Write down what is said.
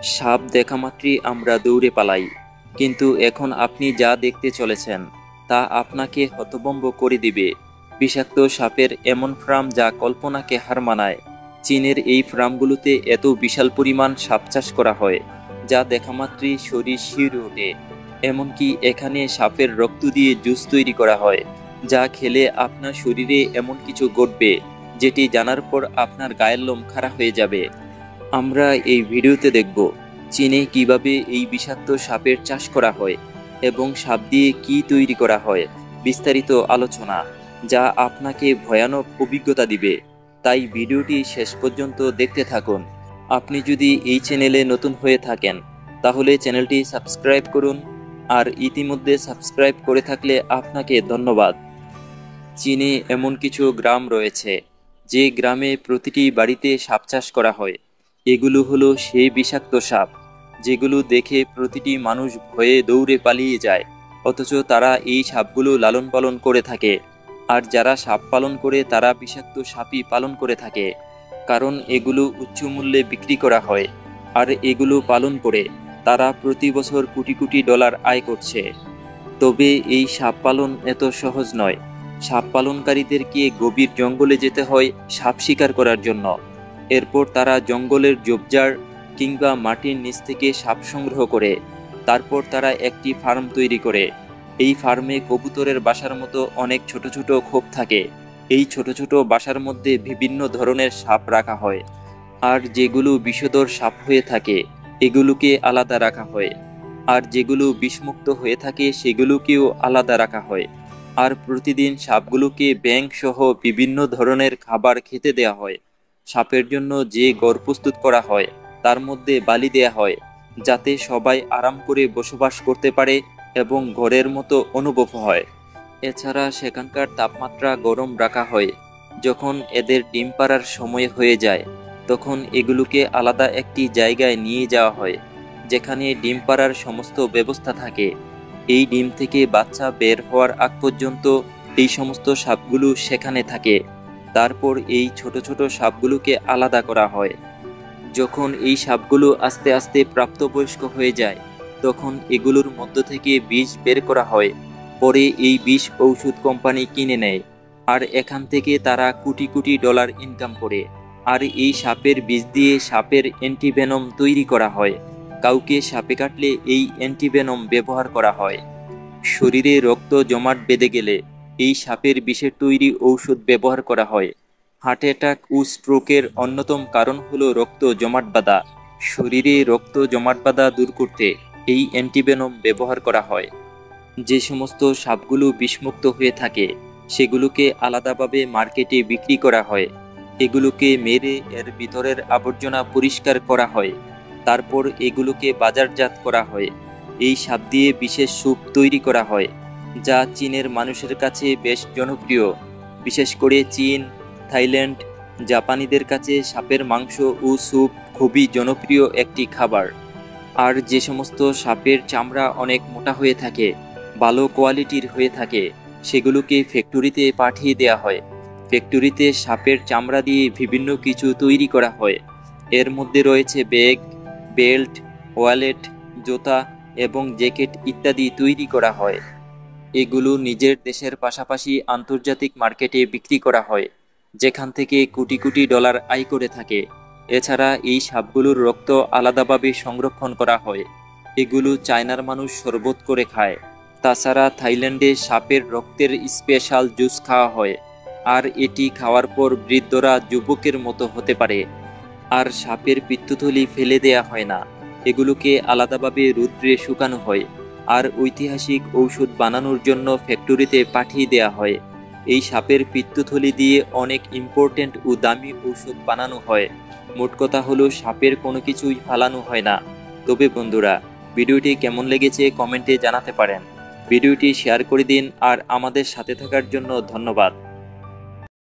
সাপ দেখা মাত্রই আমরা দৌড়ে পালাই, কিন্তু এখন আপনি যা দেখতে চলেছেন তা আপনাকে হতভম্ব করে দিবে। বিষাক্ত সাপের এমন ফার্ম যা কল্পনাকে হার মানায়। চীনের এই ফার্মগুলোতে এত বিশাল পরিমাণ সাপ চাষ করা হয় যা দেখা মাত্রই শরীর শিউরে ওঠে। এমনকি এখানে সাপের রক্ত দিয়ে জুস তৈরি করা হয়, যা খেলে আপনার শরীরে এমন কিছু ঘটবে যেটি জানার পর আপনার গায়ের লোম খাড়া হয়ে যাবে। আমরা এই ভিডিওতে দেখব চীনে কিভাবে এই বিষাক্ত সাপের চাষ করা হয় এবং সাপ দিয়ে কি তৈরি করা হয়। বিস্তারিত আলোচনা যা আপনাকে ভয়ানক অভিজ্ঞতা দিবে, তাই ভিডিওটি শেষ পর্যন্ত দেখতে থাকুন। আপনি যদি এই চ্যানেলে নতুন হয়ে থাকেন তাহলে চ্যানেলটি সাবস্ক্রাইব করুন, আর ইতিমধ্যে সাবস্ক্রাইব করে থাকলে আপনাকে ধন্যবাদ। চীনে এমন কিছু গ্রাম রয়েছে যে গ্রামে প্রতিটি বাড়িতে সাপ চাষ করা হয়। এগুলো হলো সেই বিষাক্ত সাপ যেগুলো দেখে প্রতিটি মানুষ ভয়ে দৌড়ে পালিয়ে যায়, অথচ তারা এই সাপগুলো লালন পালন করে থাকে। আর যারা সাপ পালন করে তারা বিষাক্ত সাপই পালন করে থাকে, কারণ এগুলো উচ্চ মূল্যে বিক্রি করা হয়। আর এগুলো পালন করে তারা প্রতি বছর কোটি কোটি ডলার আয় করছে। তবে এই সাপ পালন এত সহজ নয়। সাপ পালনকারীদেরকে গভীর জঙ্গলে যেতে হয় সাপ শিকার করার জন্য। এরপর তারা জঙ্গলের ঝোপঝাড় কিংবা মাটির নিচ থেকে সাপ সংগ্রহ করে তারপর তারা একটি ফার্ম তৈরি করে। এই ফার্মে কবুতরের বাসার মতো অনেক ছোট ছোট খোপ থাকে। এই ছোট ছোট বাসার মধ্যে বিভিন্ন ধরনের সাপ রাখা হয়, আর যেগুলো বিষধর সাপ হয়ে থাকে এগুলোকে আলাদা রাখা হয়, আর যেগুলো বিষমুক্ত হয়ে থাকে সেগুলোকেও আলাদা রাখা হয়। আর প্রতিদিন সাপগুলোকে ব্যাঙ সহ বিভিন্ন ধরনের খাবার খেতে দেওয়া হয়। সাপের জন্য যে ঘর প্রস্তুত করা হয় তার মধ্যে বালি দেয়া হয়, যাতে সবাই আরাম করে বসবাস করতে পারে এবং ঘরের মতো অনুভব হয়। এছাড়া সেখানকার তাপমাত্রা গরম রাখা হয়। যখন এদের ডিম পাড়ার সময় হয়ে যায় তখন এগুলোকে আলাদা একটি জায়গায় নিয়ে যাওয়া হয়, যেখানে ডিম পাড়ার সমস্ত ব্যবস্থা থাকে। এই ডিম থেকে বাচ্চা বের হওয়ার আগ পর্যন্ত এই সমস্ত সাপগুলো সেখানে থাকে। তারপর এই ছোট ছোট সাপগুলোকে আলাদা করা হয়। যখন এই সাপগুলো আস্তে আস্তে প্রাপ্তবয়স্ক হয়ে যায় তখন এগুলোর মধ্য থেকে বিষ বের করা হয়। পরে এই বিষ ঔষধ কোম্পানি কিনে নেয়, আর এখান থেকে তারা কোটি কোটি ডলার ইনকাম করে। আর এই সাপের বিষ দিয়ে সাপের অ্যান্টিভেনম তৈরি করা হয়। কাউকে সাপে কাটলে এই অ্যান্টিভেনম ব্যবহার করা হয়। শরীরে রক্ত জমাট বেঁধে গেলে এই সাপের বিষের তৈরি ঔষধ ব্যবহার করা হয়। হার্ট অ্যাটাক ও স্ট্রোকের অন্যতম কারণ হলো রক্ত জমাট বাঁধা। শরীরে রক্ত জমাট বাঁধা দূর করতে এই অ্যান্টিভেনম ব্যবহার করা হয়। যে সমস্ত সাপগুলো বিষমুক্ত হয়ে থাকে সেগুলোকে আলাদাভাবে মার্কেটে বিক্রি করা হয়। এগুলোকে মেরে এর ভিতরের আবর্জনা পরিষ্কার করা হয়। তারপর এগুলোকে বাজারজাত করা হয়। এই সাপ দিয়ে বিশেষ স্যুপ তৈরি করা হয়, যা চীনের মানুষের কাছে বেশ জনপ্রিয়। বিশেষ করে চীন, থাইল্যান্ড, জাপানিদের কাছে সাপের মাংস ও স্যুপ খুবই জনপ্রিয় একটি খাবার। আর যে সমস্ত সাপের চামড়া অনেক মোটা হয়ে থাকে, ভালো কোয়ালিটির হয়ে থাকে, সেগুলোকে ফ্যাক্টরিতে পাঠিয়ে দেওয়া হয়। ফ্যাক্টরিতে সাপের চামড়া দিয়ে বিভিন্ন কিছু তৈরি করা হয়। এর মধ্যে রয়েছে ব্যাগ, বেল্ট, ওয়ালেট, জুতা এবং জ্যাকেট ইত্যাদি তৈরি করা হয়। এগুলো নিজের দেশের পাশাপাশি আন্তর্জাতিক মার্কেটে বিক্রি করা হয়, যেখান থেকে কোটি কোটি ডলার আয় করে থাকে। এছাড়া এই সাপগুলোর রক্ত আলাদাভাবে সংরক্ষণ করা হয়। এগুলো চায়নার মানুষ শরবত করে খায়। তাছাড়া থাইল্যান্ডে সাপের রক্তের স্পেশাল জুস খাওয়া হয়, আর এটি খাওয়ার পর বৃদ্ধরা যুবকের মতো হতে পারে। আর সাপের পিত্তথলি ফেলে দেয়া হয় না, এগুলোকে আলাদাভাবে রৌদ্রে শুকানো হয়, আর ঐতিহাসিক ঔষধ বানানোর জন্য ফ্যাক্টরিতে পাঠিয়ে দেয়া হয়। এই সাপের পিত্তথলি দিয়ে অনেক ইম্পর্ট্যান্ট ও দামি ঔষধ বানানো হয়। মোট কথা হলো সাপের কোনো কিছুই ফালানো হয় না। তবে বন্ধুরা, ভিডিওটি কেমন লেগেছে কমেন্টে জানাতে পারেন। ভিডিওটি শেয়ার করে দিন, আর আমাদের সাথে থাকার জন্য ধন্যবাদ।